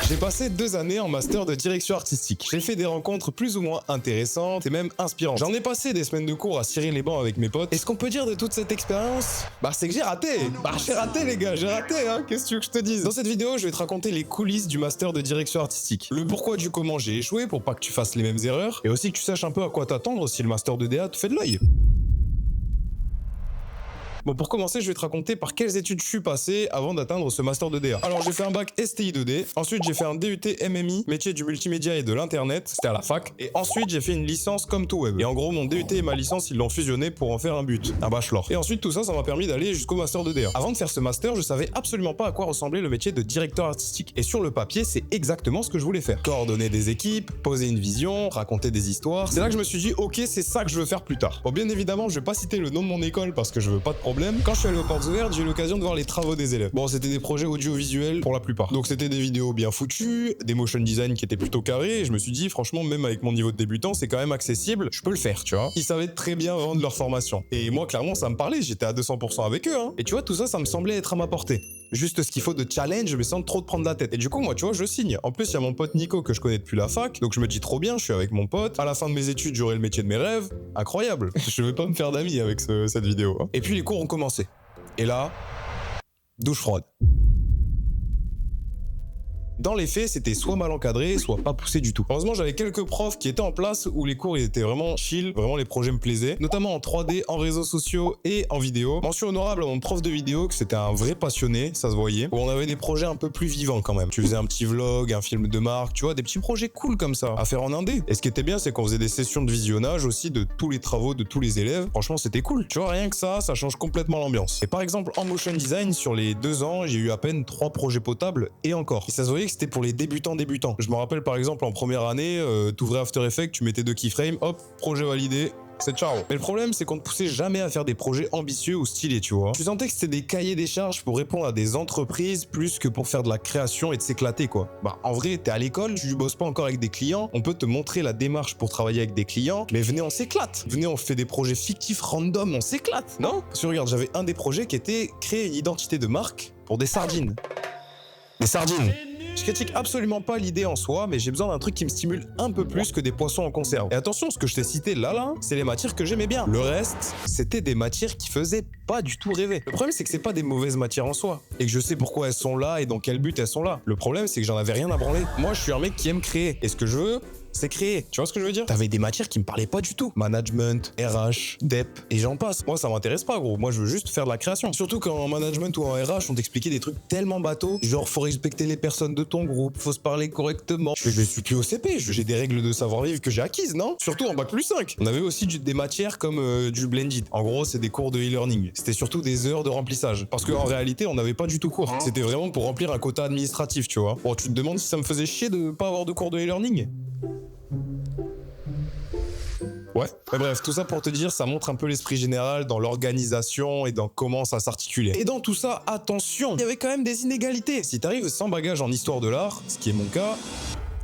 J'ai passé 2 années en master de direction artistique. J'ai fait des rencontres plus ou moins intéressantes et même inspirantes. J'en ai passé des semaines de cours à cirer les bancs avec mes potes. Et ce qu'on peut dire de toute cette expérience, c'est que j'ai raté. J'ai raté les gars, j'ai raté hein. Qu'est-ce que tu veux que je te dise? Dans cette vidéo, je vais te raconter les coulisses du master de direction artistique. Le pourquoi du comment j'ai échoué pour pas que tu fasses les mêmes erreurs. Et aussi que tu saches un peu à quoi t'attendre si le master de DA te fait de l'œil. Bon, pour commencer, je vais te raconter par quelles études je suis passé avant d'atteindre ce master de DA. Alors, j'ai fait un bac STI 2D. Ensuite, j'ai fait un DUT MMI, métier du multimédia et de l'internet. C'était à la fac. Et ensuite, j'ai fait une licence Com2Web. Et en gros, mon DUT et ma licence, ils l'ont fusionné pour en faire un but, un bachelor. Et ensuite, tout ça, ça m'a permis d'aller jusqu'au master de DA. Avant de faire ce master, je savais absolument pas à quoi ressemblait le métier de directeur artistique. Et sur le papier, c'est exactement ce que je voulais faire. Coordonner des équipes, poser une vision, raconter des histoires. C'est là que je me suis dit, ok, c'est ça que je veux faire plus tard. Bon, bien évidemment, je vais pas citer le nom de mon école parce que je veux pas de problème. Quand je suis allé aux portes ouvertes, j'ai eu l'occasion de voir les travaux des élèves. Bon, c'était des projets audiovisuels pour la plupart. Donc c'était des vidéos bien foutues, des motion design qui étaient plutôt carrés, et je me suis dit, franchement, même avec mon niveau de débutant, c'est quand même accessible, je peux le faire, tu vois. Ils savaient très bien vendre leur formation. Et moi, clairement, ça me parlait, j'étais à 200% avec eux, hein. Et tu vois, tout ça, ça me semblait être à ma portée. Juste ce qu'il faut de challenge, mais sans trop te prendre la tête. Et du coup, moi, tu vois, je signe. En plus, il y a mon pote Nico que je connais depuis la fac, donc je me dis trop bien, je suis avec mon pote. À la fin de mes études, j'aurai le métier de mes rêves. Incroyable. Je vais pas me faire d'amis avec cette vidéo, hein. Et puis les cours ont commencé. Et là, douche froide. Dans les faits, c'était soit mal encadré, soit pas poussé du tout. Heureusement, j'avais quelques profs qui étaient en place où les cours ils étaient vraiment chill, vraiment les projets me plaisaient, notamment en 3D, en réseaux sociaux et en vidéo. Mention honorable à mon prof de vidéo, que c'était un vrai passionné, ça se voyait, où on avait des projets un peu plus vivants quand même. Tu faisais un petit vlog, un film de marque, tu vois, des petits projets cool comme ça, à faire en indé. Et ce qui était bien, c'est qu'on faisait des sessions de visionnage aussi de tous les travaux de tous les élèves. Franchement, c'était cool. Tu vois, rien que ça change complètement l'ambiance. Et par exemple, en motion design, sur les 2 ans, j'ai eu à peine 3 projets potables et encore. Et ça se voyait que c'était pour les débutants. Je me rappelle par exemple en première année, t'ouvrais After Effects, tu mettais 2 keyframes, hop, projet validé. C'est ciao. Mais le problème, c'est qu'on ne poussait jamais à faire des projets ambitieux ou stylés, tu vois. Tu sentais que c'était des cahiers des charges pour répondre à des entreprises plus que pour faire de la création et de s'éclater, quoi. En vrai, t'es à l'école, tu bosses pas encore avec des clients, on peut te montrer la démarche pour travailler avec des clients, mais venez, on s'éclate. Venez, on fait des projets fictifs, random, on s'éclate, non? Parce que regarde, j'avais un des projets qui était créer une identité de marque pour des sardines. Des sardines. Je critique absolument pas l'idée en soi, mais j'ai besoin d'un truc qui me stimule un peu plus que des poissons en conserve. Et attention, ce que je t'ai cité là, c'est les matières que j'aimais bien. Le reste, c'était des matières qui faisaient pas du tout rêver. Le problème, c'est que c'est pas des mauvaises matières en soi, et que je sais pourquoi elles sont là et dans quel but elles sont là. Le problème, c'est que j'en avais rien à branler. Moi, je suis un mec qui aime créer, et ce que je veux, c'est créer. Tu vois ce que je veux dire? T'avais des matières qui me parlaient pas du tout. Management, RH, DEP, et j'en passe. Moi, ça m'intéresse pas, gros. Moi, je veux juste faire de la création. Surtout qu'en management ou en RH, on t'expliquait des trucs tellement bateaux. Genre, faut respecter les personnes de ton groupe, faut se parler correctement. Je suis plus au CP, j'ai des règles de savoir-vivre que j'ai acquises, non? Surtout en bac plus 5. On avait aussi des matières comme du blended. En gros, c'est des cours de e-learning. C'était surtout des heures de remplissage. Parce qu'en réalité, on n'avait pas du tout cours. C'était vraiment pour remplir un quota administratif, tu vois. Bon, tu te demandes si ça me faisait chier de pas avoir de cours de e-learning? Ouais, mais bref, tout ça pour te dire, ça montre un peu l'esprit général dans l'organisation et dans comment ça s'articulait. Et dans tout ça, attention, il y avait quand même des inégalités. Si t'arrives sans bagage en histoire de l'art, ce qui est mon cas,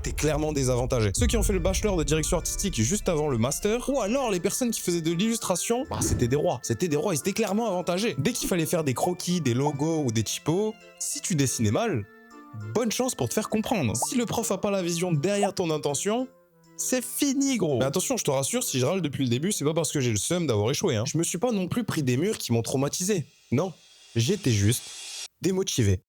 t'es clairement désavantagé. Ceux qui ont fait le bachelor de direction artistique juste avant le master, ou alors les personnes qui faisaient de l'illustration, c'était des rois. C'était des rois, ils étaient clairement avantagés. Dès qu'il fallait faire des croquis, des logos ou des typos, si tu dessinais mal, bonne chance pour te faire comprendre. Si le prof a pas la vision derrière ton intention, c'est fini, gros. Mais attention, je te rassure, si je râle depuis le début, c'est pas parce que j'ai le seum d'avoir échoué, hein. Je me suis pas non plus pris des murs qui m'ont traumatisé. Non, j'étais juste démotivé.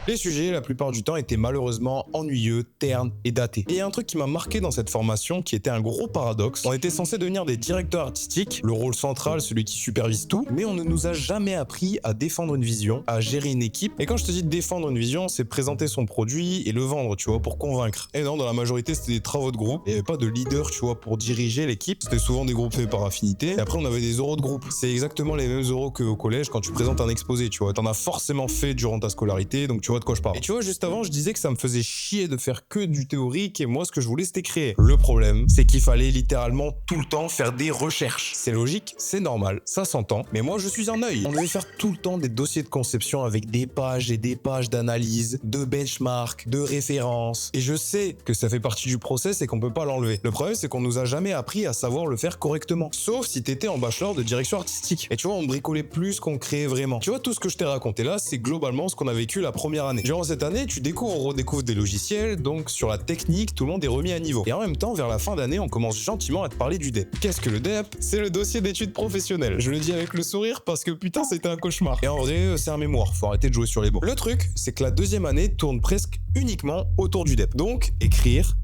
Les sujets, la plupart du temps, étaient malheureusement ennuyeux, ternes et datés. Et il y a un truc qui m'a marqué dans cette formation qui était un gros paradoxe. On était censé devenir des directeurs artistiques, le rôle central, celui qui supervise tout, mais on ne nous a jamais appris à défendre une vision, à gérer une équipe. Et quand je te dis défendre une vision, c'est présenter son produit et le vendre, tu vois, pour convaincre. Et non, dans la majorité, c'était des travaux de groupe. Il n'y avait pas de leader, tu vois, pour diriger l'équipe. C'était souvent des groupes faits par affinité. Et après, on avait des euros de groupe. C'est exactement les mêmes euros qu'au collège quand tu présentes un exposé, tu vois. T'en as forcément fait durant ta scolarité, donc tu vois de quoi je parle. Et tu vois, juste avant, je disais que ça me faisait chier de faire que du théorique et moi, ce que je voulais, c'était créer. Le problème, c'est qu'il fallait littéralement tout le temps faire des recherches. C'est logique, c'est normal, ça s'entend, mais moi, je suis un œil. On devait faire tout le temps des dossiers de conception avec des pages et des pages d'analyse, de benchmark, de références. Et je sais que ça fait partie du process et qu'on peut pas l'enlever. Le problème, c'est qu'on nous a jamais appris à savoir le faire correctement. Sauf si t'étais en bachelor de direction artistique. Et tu vois, on bricolait plus qu'on créait vraiment. Tu vois, tout ce que je t'ai raconté là, c'est globalement ce qu'on a vécu la première première année. Durant cette année, tu découvres, on redécouvre des logiciels, donc sur la technique, tout le monde est remis à niveau. Et en même temps, vers la fin d'année, on commence gentiment à te parler du DEP. Qu'est-ce que le DEP? C'est le dossier d'études professionnelles. Je le dis avec le sourire parce que putain, c'était un cauchemar. Et en vrai, c'est un mémoire, faut arrêter de jouer sur les mots. Le truc, c'est que la deuxième année tourne presque uniquement autour du DEP. Donc, écrire,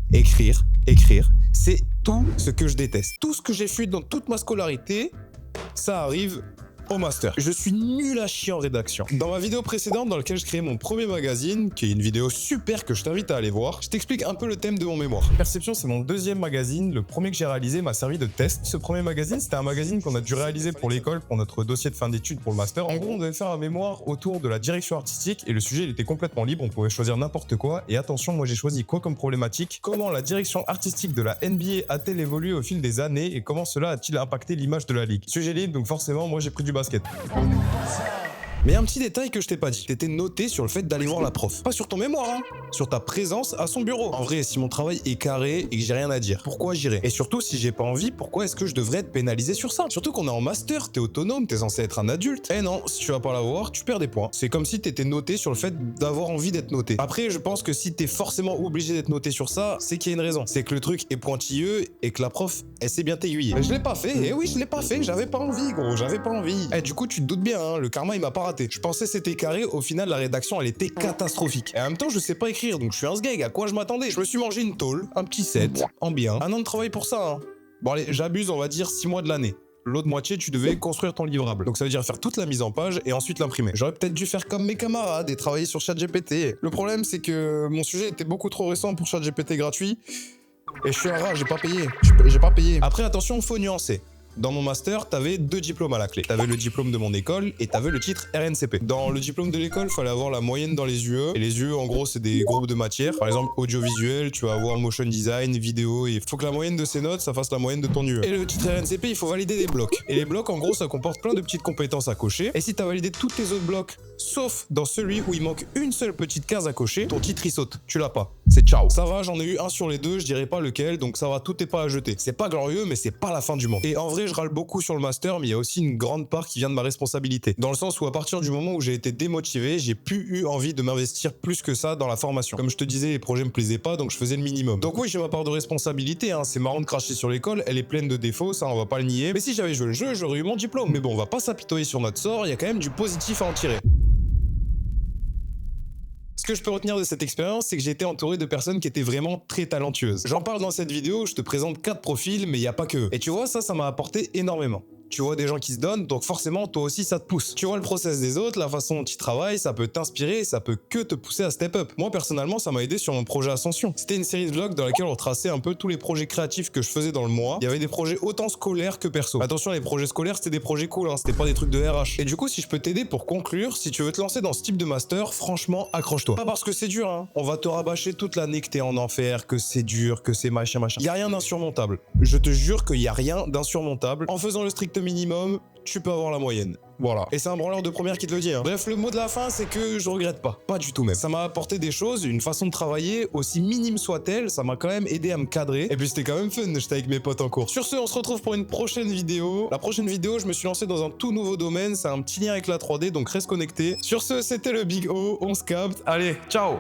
c'est tout ce que je déteste. Tout ce que j'ai fui dans toute ma scolarité, ça arrive au master. Je suis nul à chier en rédaction. Dans ma vidéo précédente dans laquelle je créais mon premier magazine, qui est une vidéo super que je t'invite à aller voir, je t'explique un peu le thème de mon mémoire. Perception, c'est mon deuxième magazine. Le premier que j'ai réalisé m'a servi de test. Ce premier magazine, c'était un magazine qu'on a dû réaliser pour l'école, pour notre dossier de fin d'études pour le master. En gros, on devait faire un mémoire autour de la direction artistique et le sujet, il était complètement libre. On pouvait choisir n'importe quoi. Et attention, moi j'ai choisi quoi comme problématique? Comment la direction artistique de la NBA a-t-elle évolué au fil des années et comment cela a-t-il impacté l'image de la ligue? Sujet libre, donc forcément, moi j'ai pris du basket. Mais un petit détail que je t'ai pas dit, t'étais noté sur le fait d'aller voir la prof. Pas sur ton mémoire, hein, sur ta présence à son bureau. En vrai, si mon travail est carré et que j'ai rien à dire, pourquoi j'irai? Et surtout, si j'ai pas envie, pourquoi est-ce que je devrais être pénalisé sur ça? Surtout qu'on est en master, t'es autonome, t'es censé être un adulte. Eh non, si tu vas pas la voir, tu perds des points. C'est comme si t'étais noté sur le fait d'avoir envie d'être noté. Après, je pense que si t'es forcément obligé d'être noté sur ça, c'est qu'il y a une raison. C'est que le truc est pointilleux et que la prof, elle sait bien t'aiguiller. Mais je l'ai pas fait, et oui, je l'ai pas fait, j'avais pas envie, gros, j'avais pas envie. Eh, du coup, tu te doutes bien, hein, le karma, il m'a pas raté. Je pensais c'était carré, au final la rédaction elle était catastrophique. Et en même temps je sais pas écrire donc je suis un sgeg, à quoi je m'attendais? Je me suis mangé une tôle, un petit set, en bien, un an de travail pour ça. Hein. Bon allez, j'abuse, on va dire 6 mois de l'année. L'autre moitié, tu devais construire ton livrable. Donc ça veut dire faire toute la mise en page et ensuite l'imprimer. J'aurais peut-être dû faire comme mes camarades et travailler sur ChatGPT. Le problème c'est que mon sujet était beaucoup trop récent pour ChatGPT gratuit. Et je suis un rat, j'ai pas payé. J'ai pas payé. Après attention, faut nuancer. Dans mon master, t'avais 2 diplômes à la clé. T'avais le diplôme de mon école et t'avais le titre RNCP. Dans le diplôme de l'école, fallait avoir la moyenne dans les UE. Et les UE, en gros, c'est des groupes de matières. Par exemple, audiovisuel, tu vas avoir motion design, vidéo. Et il faut que la moyenne de ces notes, ça fasse la moyenne de ton UE. Et le titre RNCP, il faut valider des blocs. Et les blocs, en gros, ça comporte plein de petites compétences à cocher. Et si t'as validé tous tes autres blocs, sauf dans celui où il manque une seule petite case à cocher, ton titre, il saute. Tu l'as pas. C'est ciao. Ça va, j'en ai eu un sur les deux, je dirais pas lequel, donc ça va, tout est pas à jeter. C'est pas glorieux, mais c'est pas la fin du monde. Et en vrai, je râle beaucoup sur le master, mais il y a aussi une grande part qui vient de ma responsabilité. Dans le sens où à partir du moment où j'ai été démotivé, j'ai plus eu envie de m'investir plus que ça dans la formation. Comme je te disais, les projets me plaisaient pas, donc je faisais le minimum. Donc oui, j'ai ma part de responsabilité, hein. C'est marrant de cracher sur l'école, elle est pleine de défauts, ça on va pas le nier. Mais si j'avais joué le jeu, j'aurais eu mon diplôme. Mais bon, on va pas s'apitoyer sur notre sort, il y a quand même du positif à en tirer. Ce que je peux retenir de cette expérience, c'est que j'ai été entouré de personnes qui étaient vraiment très talentueuses. J'en parle dans cette vidéo, je te présente 4 profils, mais il n'y a pas que eux. Et tu vois, ça m'a apporté énormément. Tu vois des gens qui se donnent, donc forcément, toi aussi, ça te pousse. Tu vois le process des autres, la façon dont ils travaillent, ça peut t'inspirer et ça peut que te pousser à step up. Moi, personnellement, ça m'a aidé sur mon projet Ascension. C'était une série de vlogs dans laquelle on traçait un peu tous les projets créatifs que je faisais dans le mois. Il y avait des projets autant scolaires que perso. Attention, les projets scolaires, c'était des projets cool, hein, c'était pas des trucs de RH. Et du coup, si je peux t'aider pour conclure, si tu veux te lancer dans ce type de master, franchement, accroche-toi. Pas parce que c'est dur, hein. On va te rabâcher toute l'année que t'es en enfer, que c'est dur, que c'est machin. Y a rien d'insurmontable. Je te jure qu'il y a rien d'insurmontable. En faisant le strict minimum, tu peux avoir la moyenne. Voilà. Et c'est un branleur de première qui te le dit. Hein. Bref, le mot de la fin, c'est que je regrette pas. Pas du tout même. Ça m'a apporté des choses, une façon de travailler, aussi minime soit-elle, ça m'a quand même aidé à me cadrer. Et puis c'était quand même fun, j'étais avec mes potes en cours. Sur ce, on se retrouve pour une prochaine vidéo. La prochaine vidéo, je me suis lancé dans un tout nouveau domaine, c'est un petit lien avec la 3D, donc reste connecté. Sur ce, c'était le Big O, on se capte. Allez, ciao!